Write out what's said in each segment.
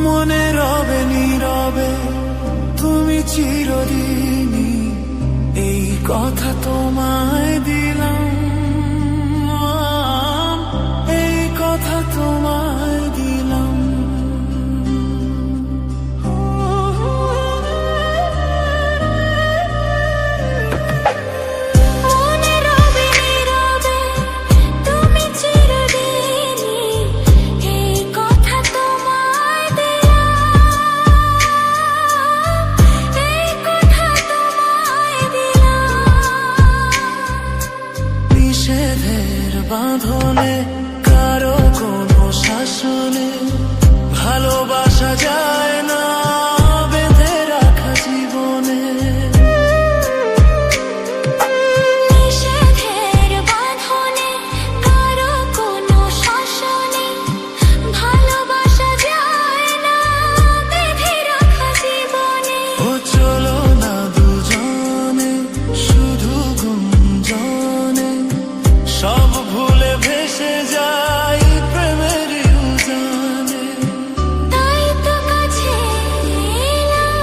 মনে রবে নীরবে তুমি চিরদিনই, এই কথা তোমায় দিলাম, এই কথা তোমায় দিলাম। বাঁধনে কারো কোনো শাসনে ভালোবাসা যায় না বেঁধে রাখা জীবনে। নিষেধের বাঁধনে কারো কোনো শাসনে ভালোবাসা যায় না বেঁধে রাখা জীবনে। ও চলো না দুজনে শুধু গুঞ্জনে, সব ভুলে ভেসে যাই প্রেমের উজানে। তাই তো কাছে এলাম,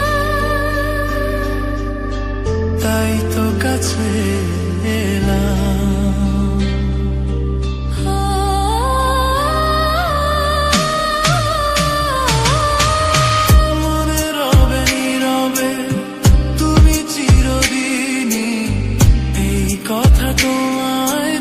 তাই তো কাছে এলাম। মনে রবে নীরবে তুমি চিরদিনই, এই কথা তোমায়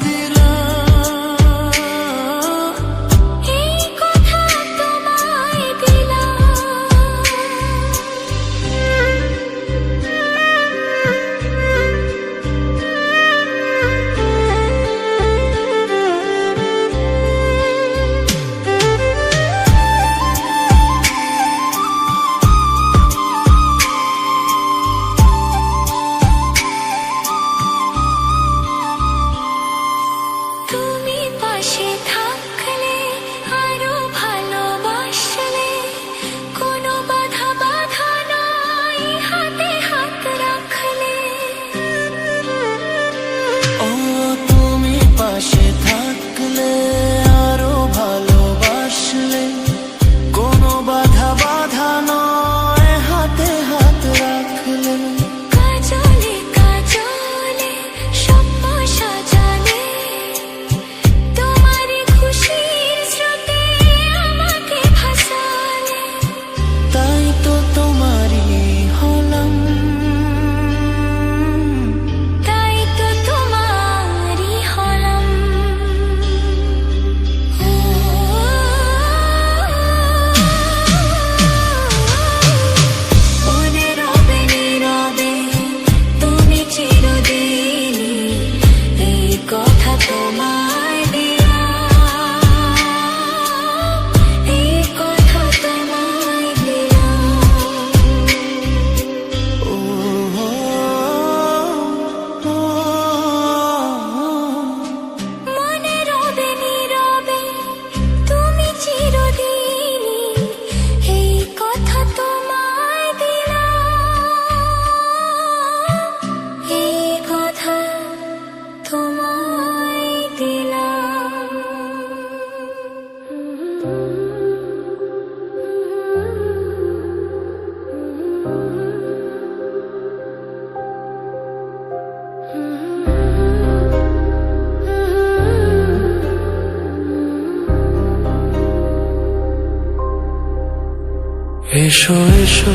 এসো এসো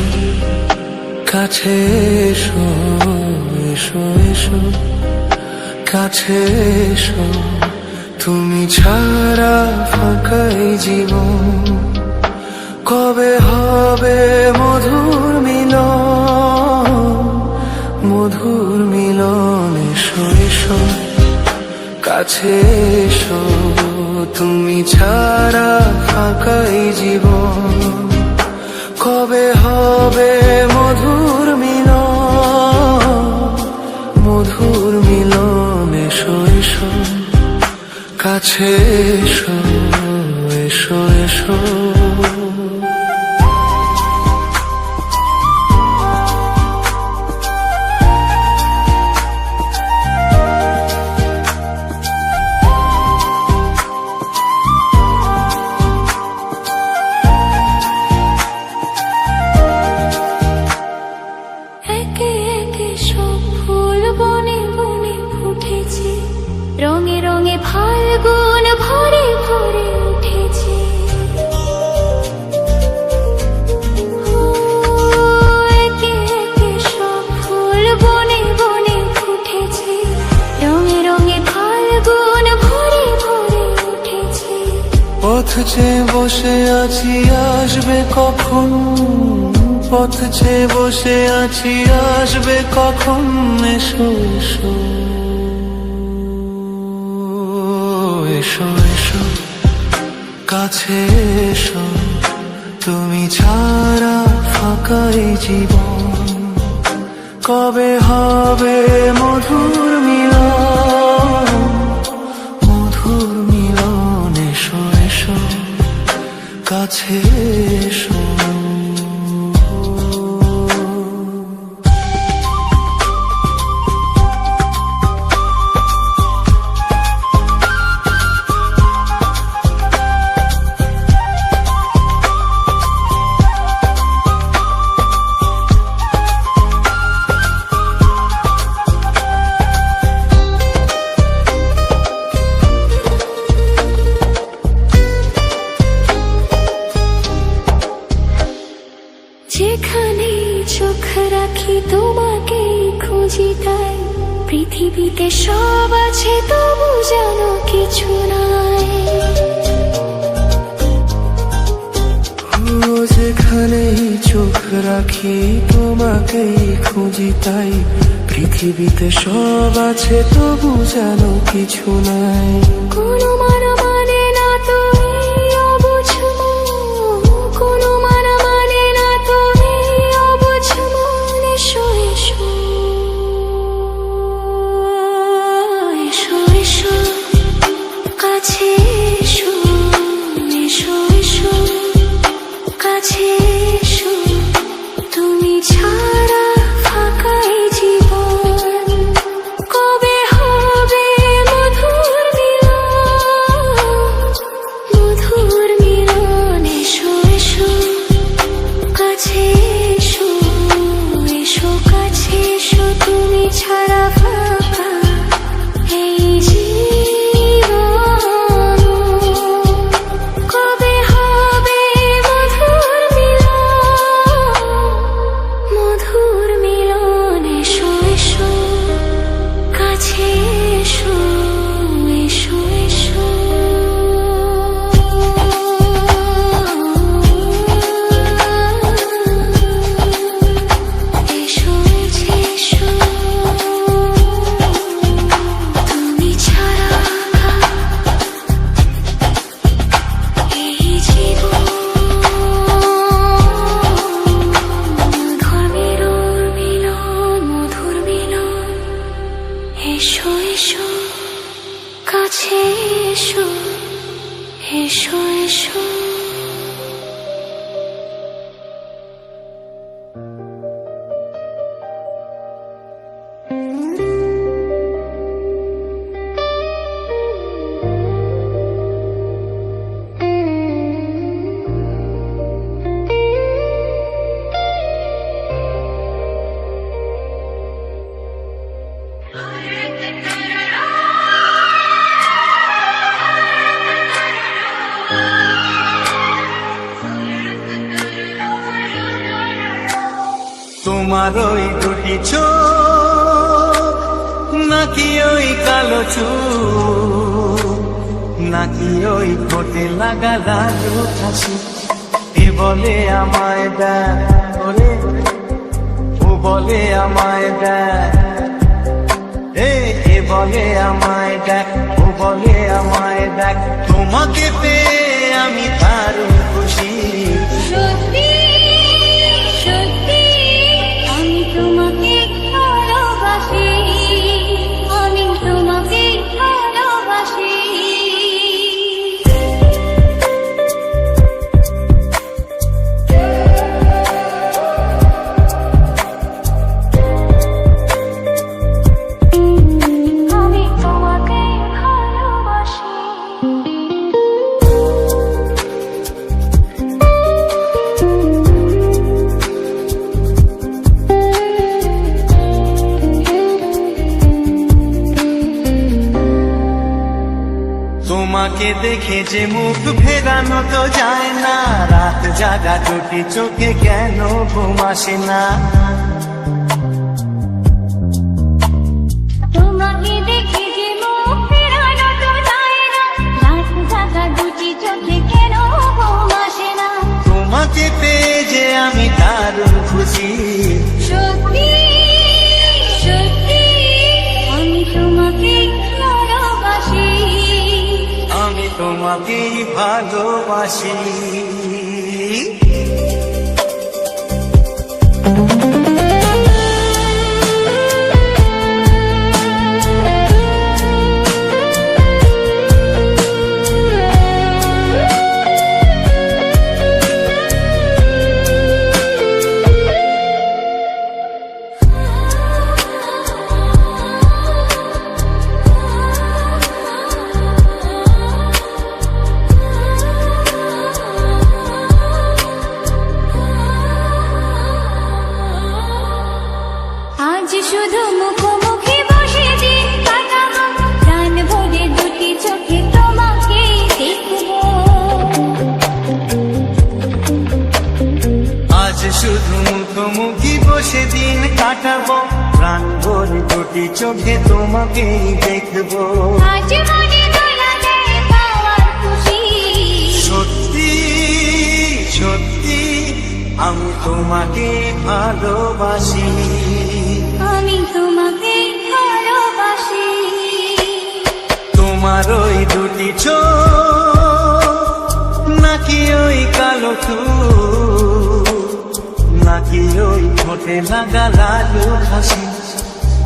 কাছে এসো, এসো এসো কাছে এসো, তুমি ছাড়া ফাঁকাই জীবন, কবে হবে মধুর মিলন, মধুর মিলন। এসো এসো কাছে এসো, তুমি ছাড়া ফাঁকাই জীবন, কবে হবে মধুর মিলন, মধুর মিলন। এসো এসো কাছে এসো, এসো এসো। বসে আছি আসবে কখন, পথ চেয়ে বসে আছি আসবে কখন, এসো এসো এসো এসো কাছে এসো, তুমি ছাড়া ফাঁকা এই জীবন, কবে হবে মধুর মিলন, মধুর মিলন, এসো এসো কাছে এসো। যেখানে চোখ রাখি তোমাকে খুঁজি, তাই পৃথিবীতে সব আছে তবু জানো কিছু নাই। যেখানে চোখ রাখি তোমাকে খুঁজি, তাই পৃথিবীতে সব আছে তবু জানো কিছু নাই। কোনো মানে না তো এই অবুঝ মন, কোনো মানে না তো এই অবুঝ মন, এসো এসো এসো এসো কাছে এসো, এসো এসো কাছে এসো, তুমি ছাড়া ফাঁকা এই জীবন, কবে হবে মধুর মিলন, মধুর মিলন, এসো এসো কাছে এসো, এসো কাছে এসো, তুমি ছাড়া ফাঁকা এই জীবন, কবে হবে মধুর মিলন, মধুর মিলন, এসো এসো কাছে এসো, এসো এসো। এসো এসো তুমি ছাড়া এই জীবন, মধুর মিলন, মধুর মিলন, এসো এসো কাছে এসো, এসো এসো। তোমার ওই দুটি চোখ, নাকি ওই কালো চুল, নাকি ওই ঠোঁটে লাগা লাজু হাসি, এ বলে আমায় দেয় ওরে, ও বলে আমায় দেয়, এ বলে আমায় দেখ, ও বলে আমায় দেখ, তোমাকে পেয়ে আমি দারুণ খুশি। সত্যি সত্যি আমি তোমাকে ভালোবাসি, আমি তোমাকে ভালোবাসি। আমি তোমাকে ভালোবাসি। তোমাকে দেখে যে মুখ ফেরানো তো যায় না, রাত জাগা দুটি চোখে কেন ঘুম আসে না। তোমাকে দেখে যে মুখ ফেরানো তো যায় না, রাত জাগা দুটি চোখে কেন ঘুম খুশি। সত্যি সত্যি আমি তোমাকে ভালোবাসি, আমি তোমাকেই ভালোবাসি। আজ শুধু মুখোমুখি বসে দিন কাটাবো, প্রাণ ভরে দুটি চোখে তোমাকে দেখবো। আজ শুধু মুখোমুখি বসে দিন কাটাবো, প্রাণ ভরে দুটি চোখে তোমাকেই দেখবো। আজ মনে দোলা দেয় পাওয়ার খুশি। সত্যি সত্যি আমি তোমাকে ভালোবাসি। আমি তোমাকে ভালোবাসি। তোমার ওই দুটি চোখ নাকি ওই কালো চুল, নাকি ওই ঠোঁটে লাগা লালু হাসি,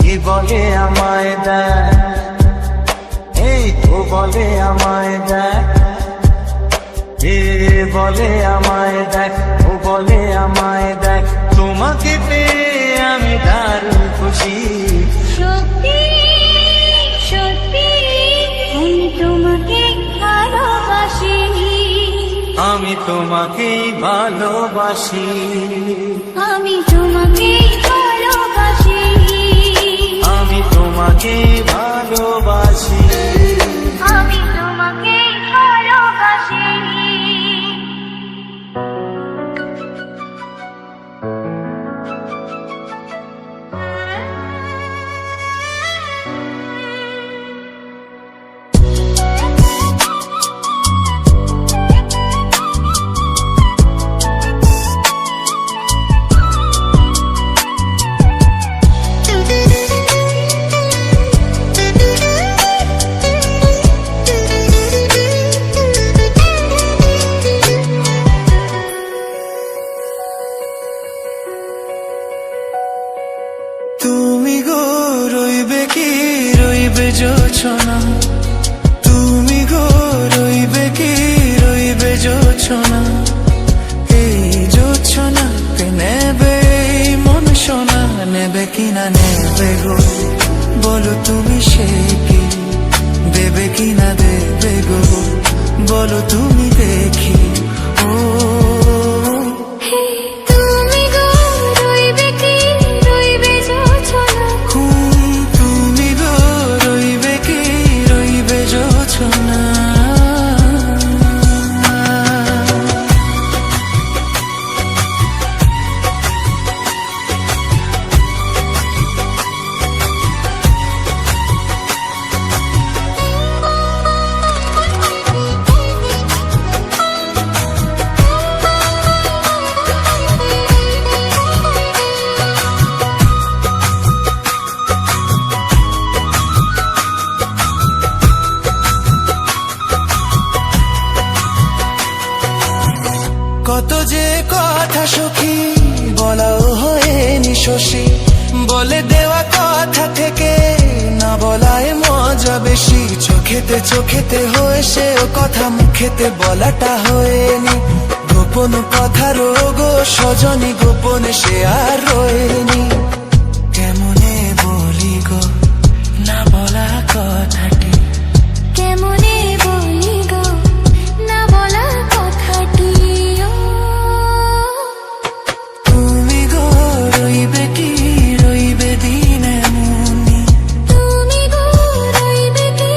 কি বলে আমায় দেখ, এই তো বলে আমায় দেখ, এ বলে আমায় দেখ, ও বলে আমায় দেখ, তোমাকে পেয়ে আমি দারুণ খুশি। সত্যি সত্যি আমি তোমাকে ভালোবাসি। আমি তোমাকেই ভালোবাসি। আমি তোমাকে ভালোবাসি। আমি তোমাকেই ভালোবাসি। আমি তোমাকে ভালোবাসি। তুমি গো রইবে কি রইবে জোছনা, তুমি গো রইবে কি রইবে জোছনা, এই জোছনাকে নেবে এই মন সোনা, নেবে কিনা নেবে গো বলো তুমি সে কি, দেবে কিনা দেবে গো বলো তুমি দেখি। ও তুমি গো রইবে কি রইবে জোছনা, তুমি গো রইবে কি রইবে জোছনা। কত যে কথা সখী বলাও হয়নি শশী, বলে দেওয়া কথা থেকে না বলায় মজা বেশি, চোখেতে চোখেতে হয়েছে ও কথা মুখেতে বলাটা হয়নি, গোপন কথা রোগ সজনী গোপনে সে আর রয়নি, কেমনে বলি গো না বলা কথাটি, কেমনে বলি গো না বলা কথাটি। তুমি গো রইবে কি রইবে দিন এমনি, তুমি গো রইবে কি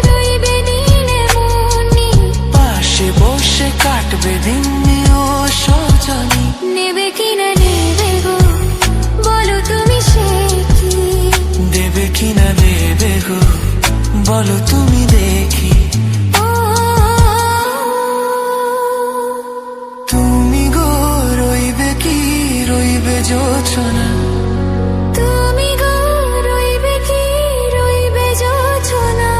রইবে দিন এমনি, পাশে বসে কাটবে দিন ও সজনী, নেবে কিনা নেবে গো বলো তুমি সে কি, দেবে কিনা দেবে গো বলো তুমি দেখি। ও তুমি গো রইবে কি রইবে জোছনা। তুমি গো রইবে কি রইবে যোচনা।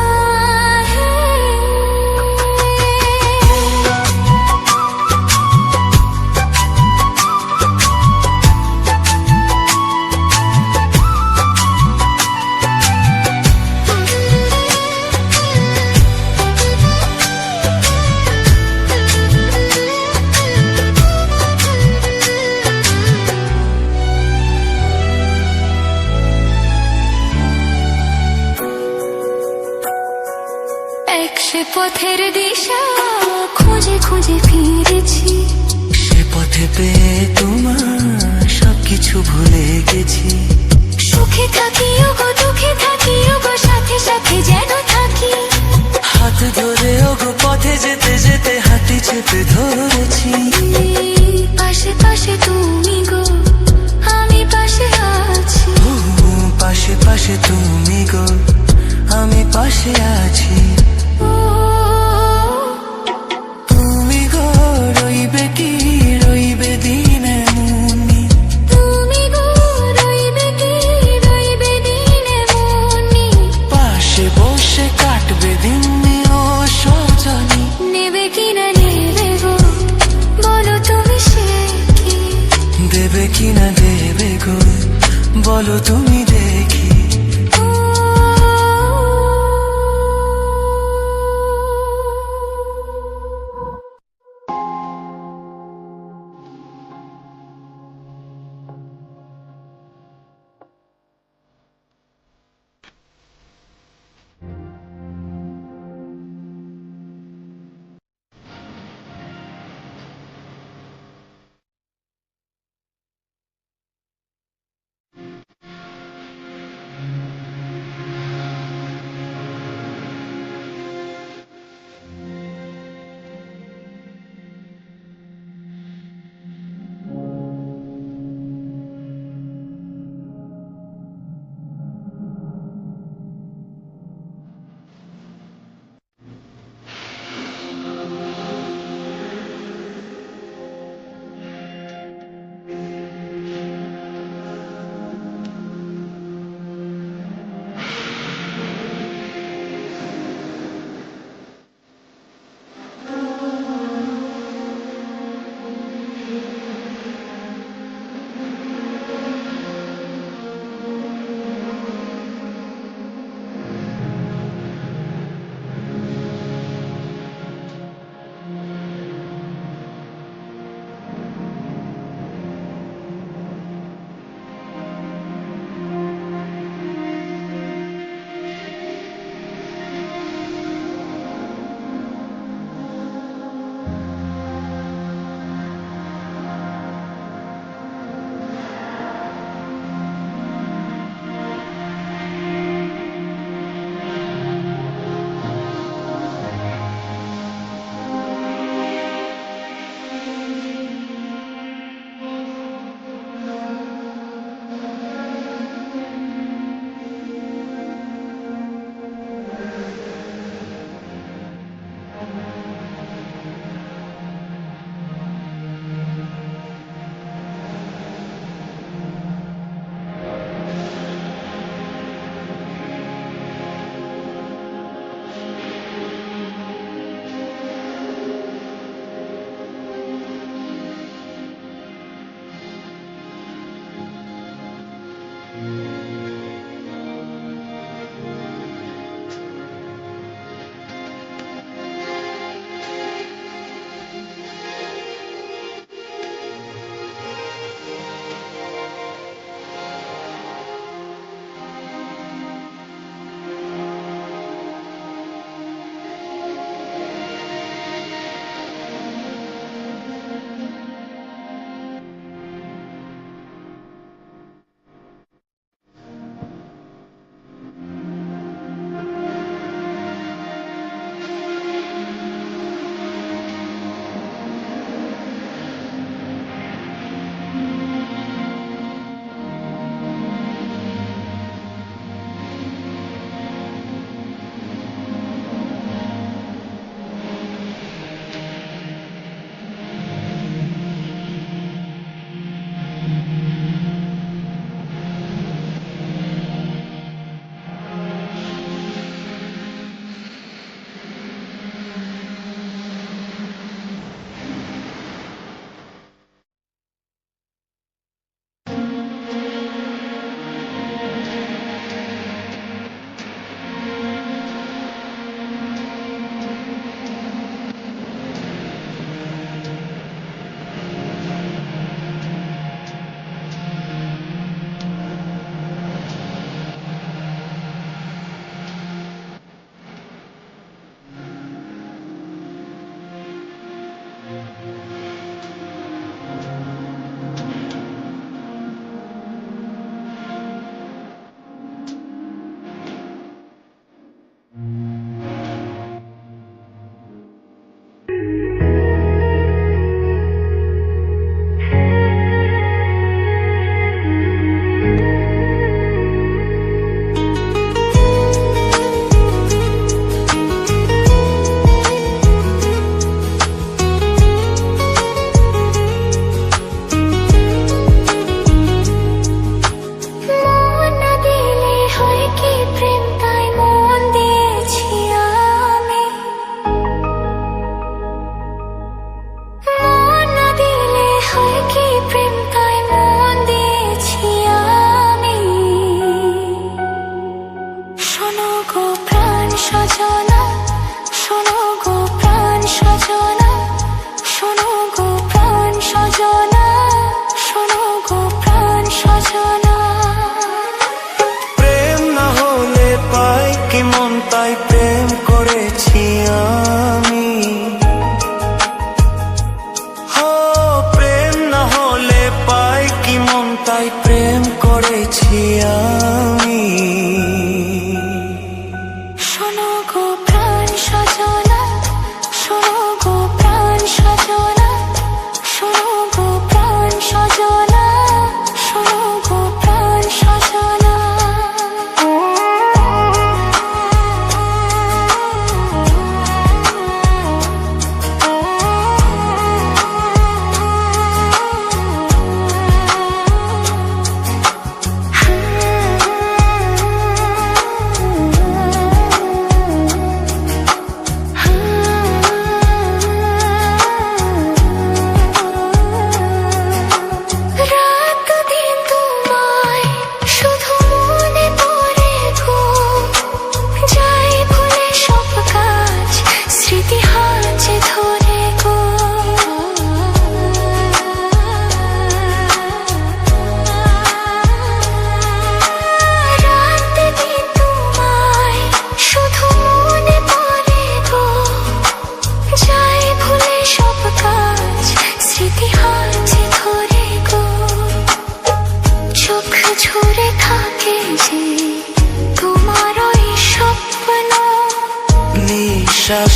এক সে পথের দিশা খুঁজে খুঁজে ফিরেছি, সে পথে পেয়ে তোমার সবকিছু ভুলে গেছি। সুখে থাকিও গো দুঃখে থাকিও গো সাথে সাথে যেন থাকি। হাত ধরে ওগো পথে যেতে যেতে হাতে চেপে ধরেছি। পাশে পাশে তুমি গো আমি পাশে আছি। ও, পাশে পাশে তুমি গো আমি পাশে আছি। ও তুমি গো রইবে কি রইবে দিনে মুনি। তুমি গো রইবে কি রইবে দিনে মনি। পাশে বসে কাটবে দিন ও সজনী। নেবে কি না নেবে গো বলো তুমি সে কি। দেবে কি না দেবে গো বলো তুমি দেখি। ও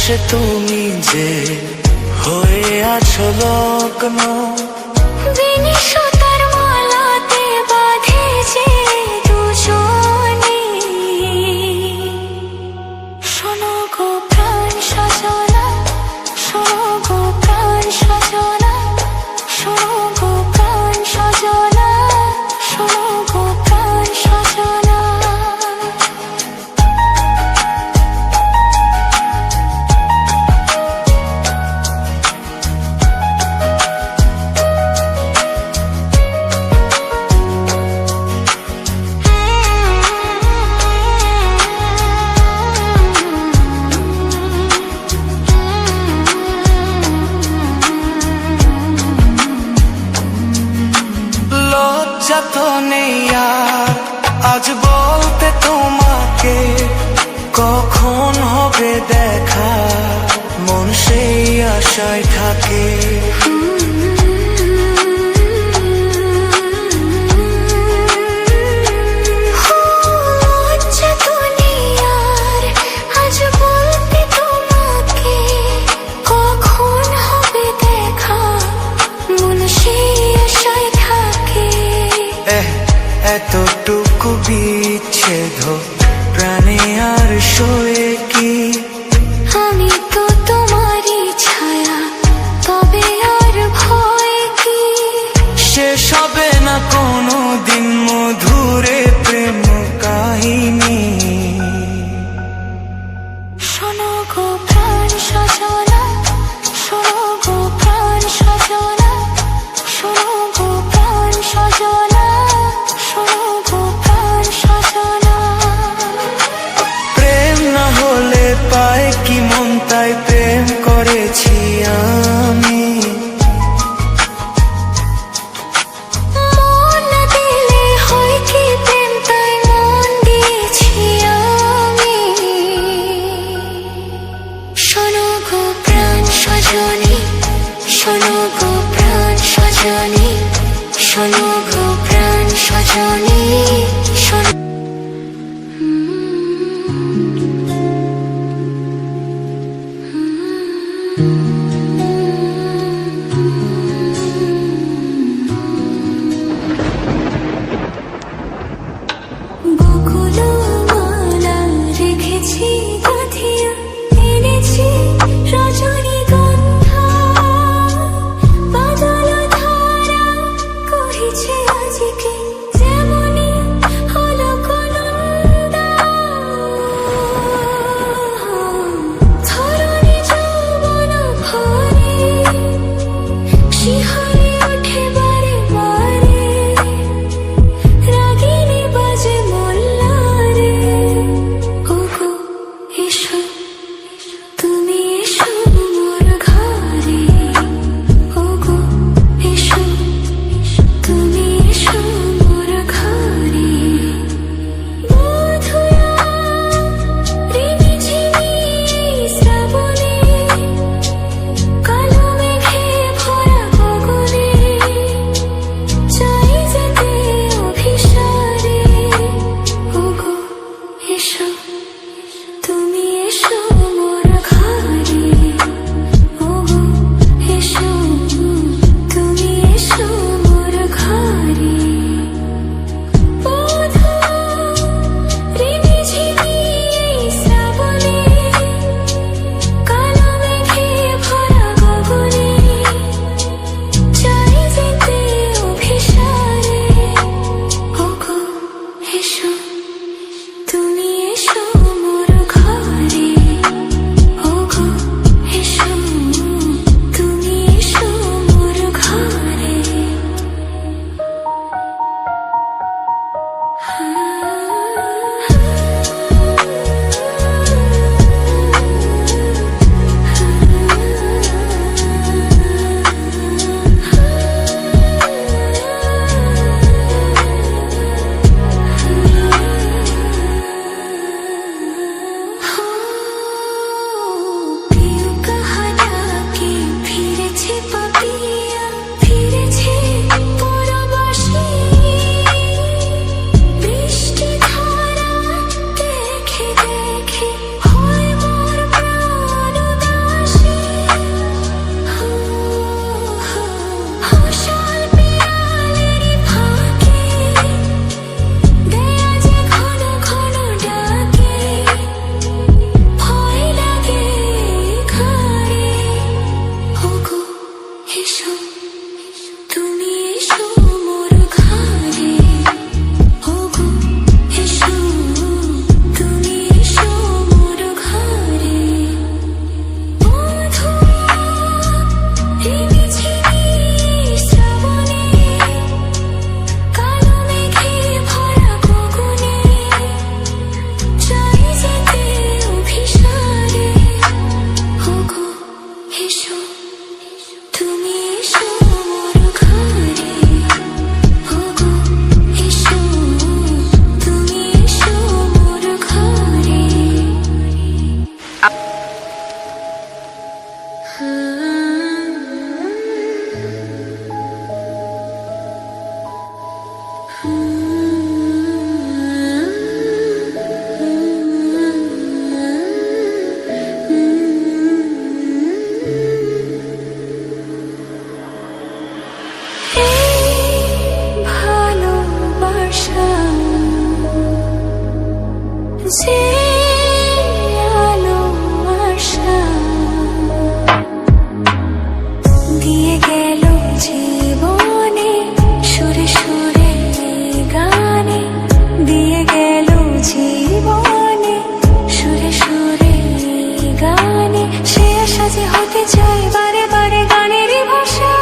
আকাশে তুমি যে হয়ে আছো লগ্ন, বিনি সুতার মালাতে বাঁধেছে দুজনে। শোনো গো প্রাণ সজনা, শোনো গো প্রাণ সজনা, শোনো গো প্রাণ সজনা, শোনো গো প্রাণ সজনা। লজ্জা তো নেই আর আজ বলতে তোমাকে, কখন হবে দেখা মন সেই আশায় থাকে। লজ্জা তো নেই আর আজ বলতে তোমাকে, কখন হবে দেখা মন সেই আশায় থাকে। এতটুকু বিচ্ছেদ প্রাণে আর সয়ে কি, আমি তো তোমারই ছায়া, তবে আর ভয় কি? শেষ হবে না কোনো দিন মধুরে প্রেম কাহিনী। শোনো গো প্রাণ সজনা, শোনো গো প্রাণ সজনা, শোনো গো প্রাণ সজনা, শোনো গো প্রাণ সজনা। প্রেম না হলে যে আলো আশা দিয়ে গেল জীবনে সুরে সুরে গানে দিয়ে গেল জীবনে সুরে সুরে গানে সে আশা যে হতে চায় বারে বারে গানেরই ভাষা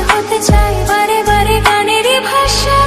হতে চাই বারে বারে গানেরই ভাষা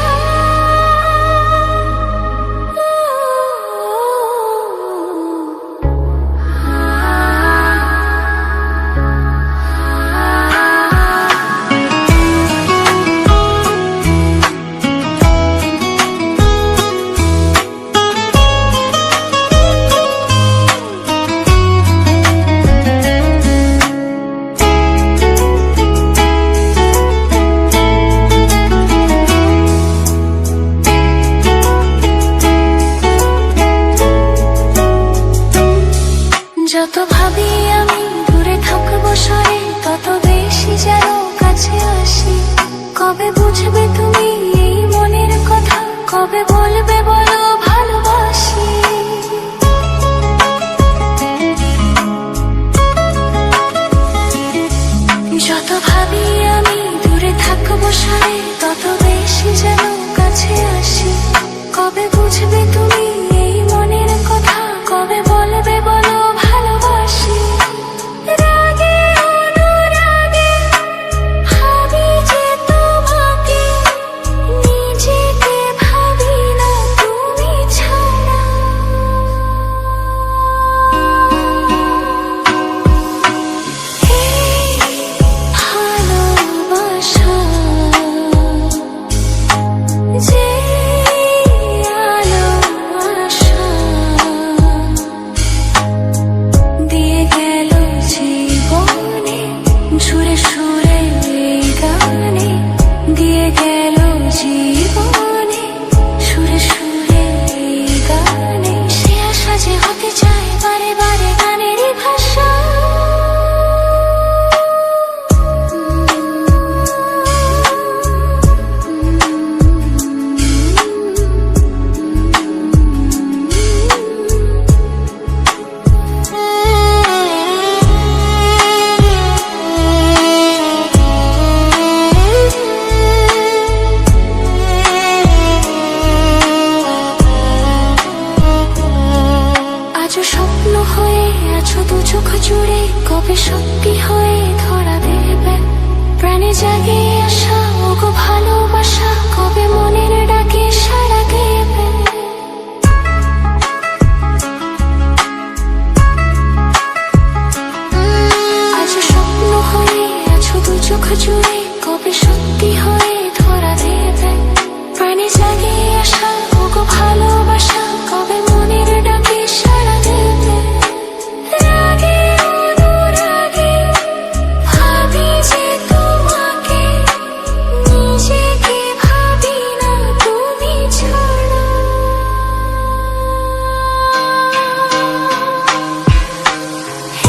যত ভাবি আমি দূরে থাকবো সরে তত বেশি যেন কাছে আসি কবে বুঝবে তুমি এই মনের কথা কবে বলবে বলো ভালোবাসি যত ভাবি আমি দূরে থাকবো সরে তত বেশি যেন কাছে আসি কবে বুঝবে তুমি এই মনের কথা কবে বলবে বলো ভালোবাসি রাগে অনুরাগে ভাবি যে তোমাকে নিজেকে ভাবি না তুমি ছাড়া এই ভালোবাসা যে আলো আশা দিয়ে গেল জীবনে সুরে সুরে গানে দিয়ে গেল জীবনে সুরে সুরে গানে সে আশা যে হতে চায় বারে বারে গানেরই ভাষা আজও স্বপ্ন হয়ে আছো দু চোখ জুড়ে কবে সত্যি হয়ে ধরা দেবে প্রাণে জাগে আসা ওগো ভালোবাসা কবে মনের ডাকে সাড়া দেবে আজও স্বপ্ন হয়ে আছো দু চোখ জুড়ে কবে সত্যি হয়ে ধরা দেবে প্রাণে জাগে আসা ওগো ভালোবাসা কবে মনের ডাকে সাড়া দেবে রাগে অনুরাগে ভাবি যে তোমাকে নিজেকে ভাবি না তুমি ছাড়া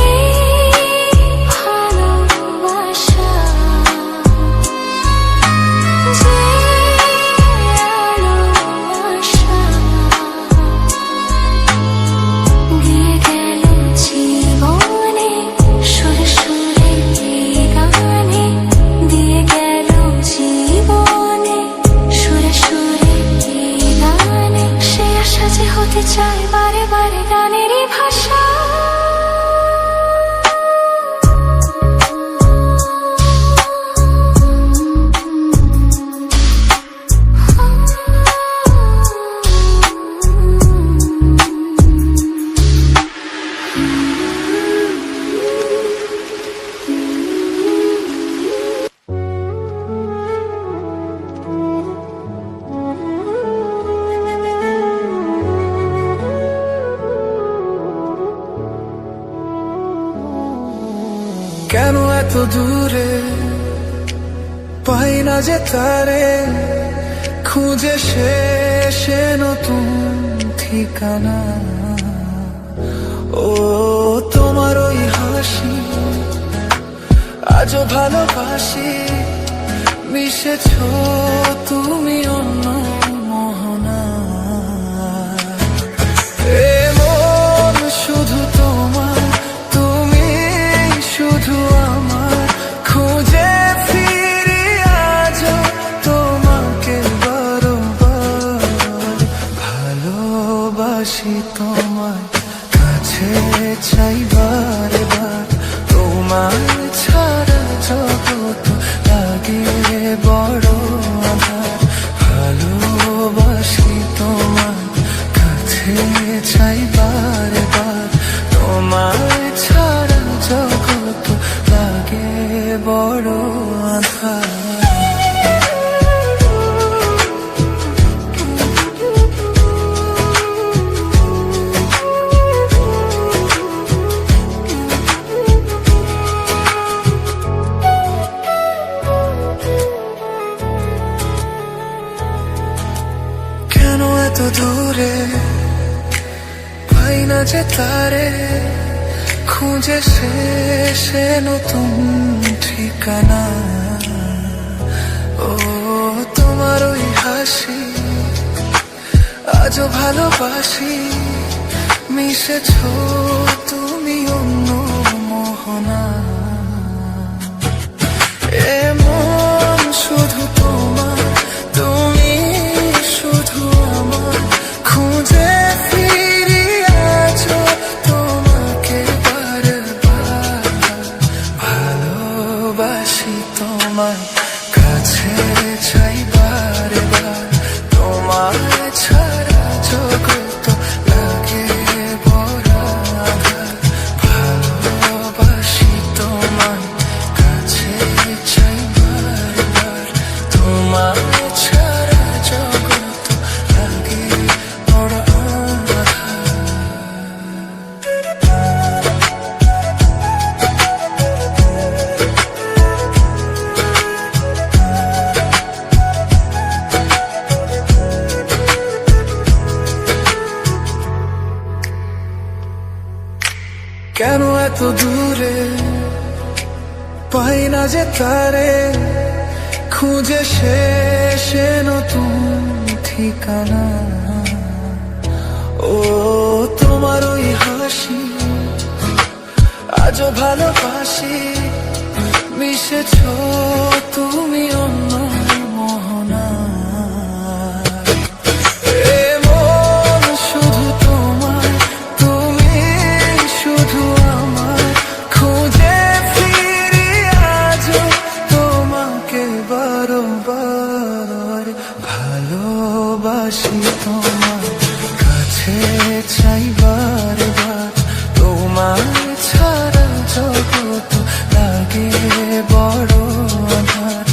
এই ভালোবাসা কেন এত দূরে পাই না যে তারে, খুঁজে শেষে নতুন ঠিকানা। ও তোমার ওই হাসি আজও ভালোবাসি, মিশেছ তুমি অন্য মোহনা। এ মন শুধু তোমার, তুমি শুধু আমার, খুঁজে ফিরি আজও তোমাকে বারবার। ভালোবাসি তোমায়, কাছে চাই বারবার, তোমায় ছাড়া জগৎ লাগে বড় আঁধার। ভালোবাসি তোমায়, কাছে চাই বারবার, তোমায় ছাড়া জগৎ লাগে বড় আঁধার। এত দূরে পাই না যে তারে, খুঁজে শেষে নতুন ঠিকানা। ও তোমার ওই হাসি আজও ভালোবাসি, মিশেছ তুমি অন্য মোহনা। এ মন শুধু তোমার, তুমি শুধু আমার, খুঁজে ফিরি আজও তোমাকে বারবার। ভালোবাসি তোমায়, কাছে চাই বারবার, তোমায় ছাড়া জগৎ লাগে বড় আঁধার। ভালোবাসি তোমায়, কাছে চাই বারবার, তোমায় ছাড়া জগৎ লাগে বড় আঁধার। কেন এত দূরে পাই না যে তারে, খুঁজে শেষে নতুন ঠিকানা। ও তোমার ওই হাসি আজও ভালোবাসি, মিশেছ তুমি অন্য মোহনা। এ মন শুধু তোমার, তুমি শুধু আমার, খুঁজে ফিরি আজও তোমাকে বারবার। ভালোবাসি তোমায়, কাছে চাই বারবার, তোমায় ছাড়া জগৎ লাগে বড় আঁধার।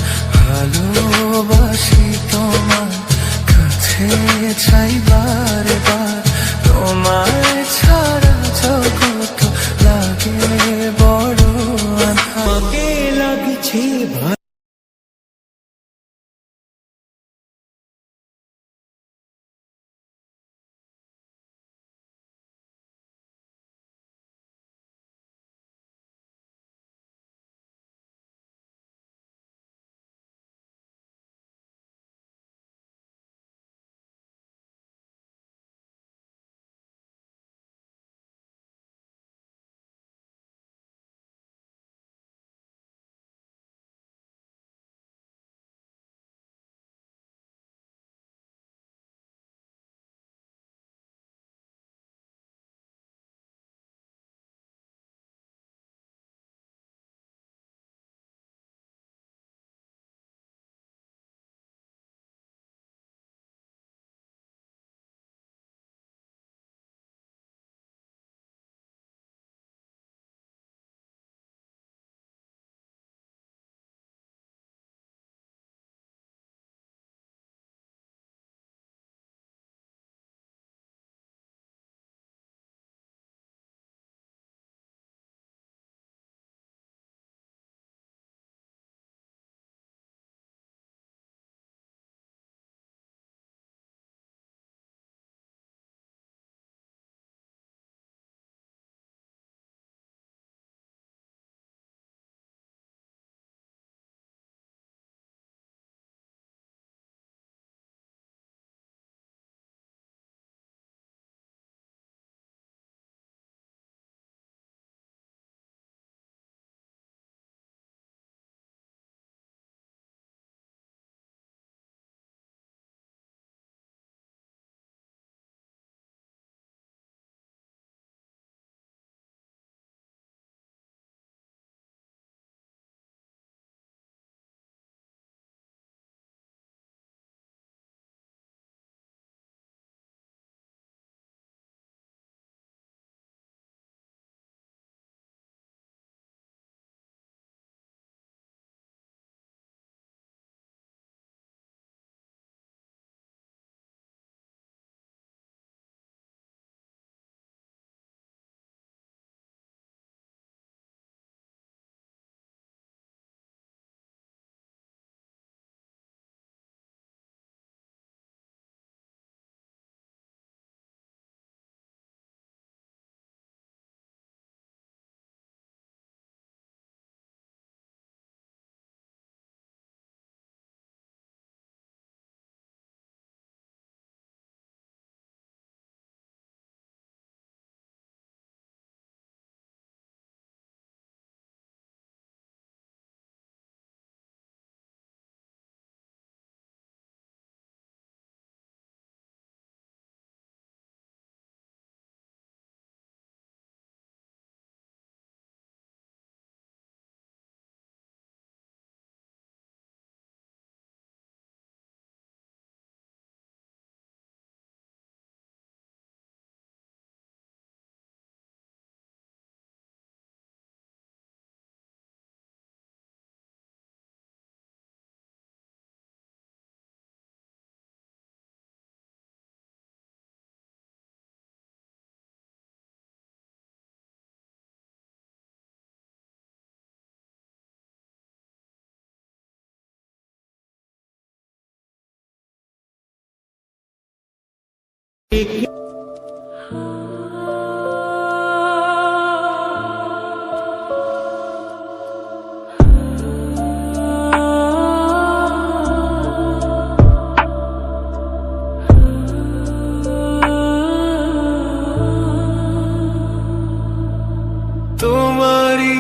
তোমারি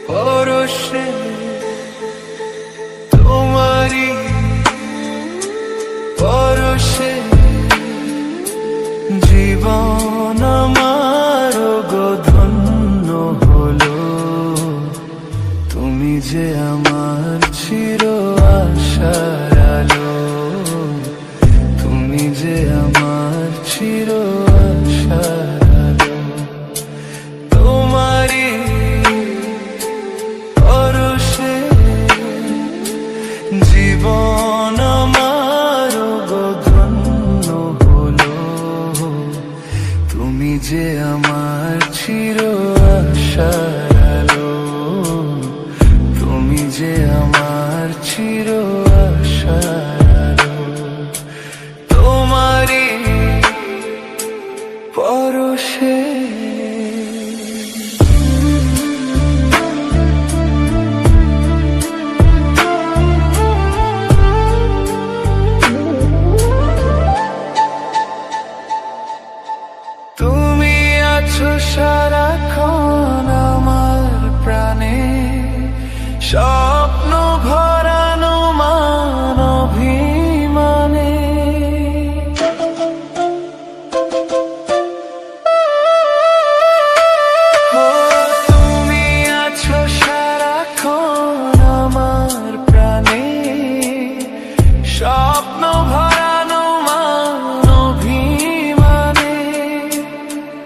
পরশে তোমারি পরশে জীবন আমার গো ধন্য হলো তুমি যে আমার চির আশার আলো তুমি যে আমার চির আশার আলো তোমারি পরশে জীবন আমার গো ধন্য হলো তুমি যে আমার চির আশার আলো তুমি যে আমার চির আশার আলো তোমারি পরশে তুমি আছো সারাক্ষণ আমার প্রাণে স্বপ্ন ভরানো মান অভিমানে ও তুমি আছো সারাক্ষণ আমার প্রাণে স্বপ্ন ভরানো মান অভিমানে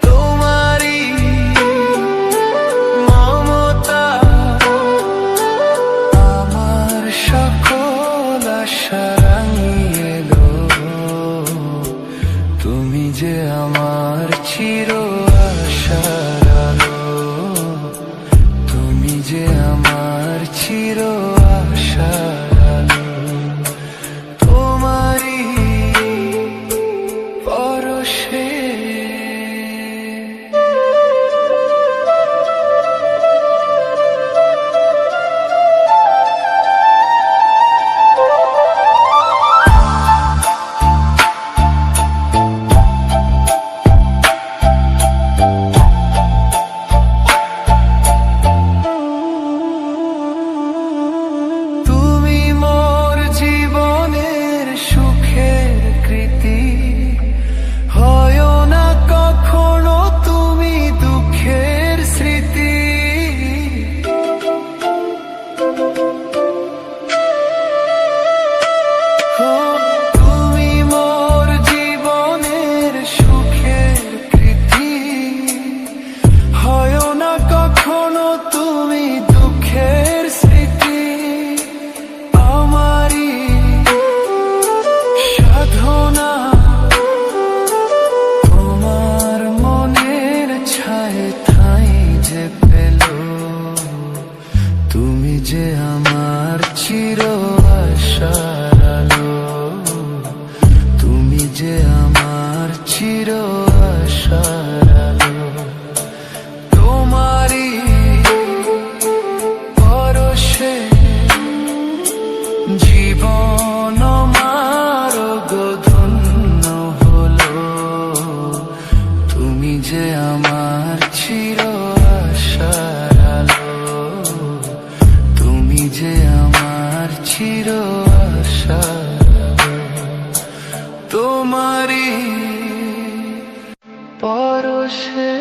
তোমারি মমতা আমার সকল আশা রাঙিয়ে এলো তুমি যে আমার চির আশার আলো তুমি যে আমার চির আশার আলো তোমারি পরশে তুমি মোর জীবনের সুখের কৃতি হয় না কখনো তুমি দুঃখের স্মৃতি ও তুমি মোর জীবনের সুখের কৃতি হয় না কখনো তুমি দুঃখের স্মৃতি আমারি সাধনা তোমার মনের ছায়ে ঠাঁই যে পেল তুমি যে আমার চির আশার আলো তুমি যে আমার চির আশার আলো তোমারি পরশে জীবন আমার গো ধন্য হলো তুমি যে আমার চির আশার আলো তুমি যে আমার চির আশার আলো তোমারি পরশে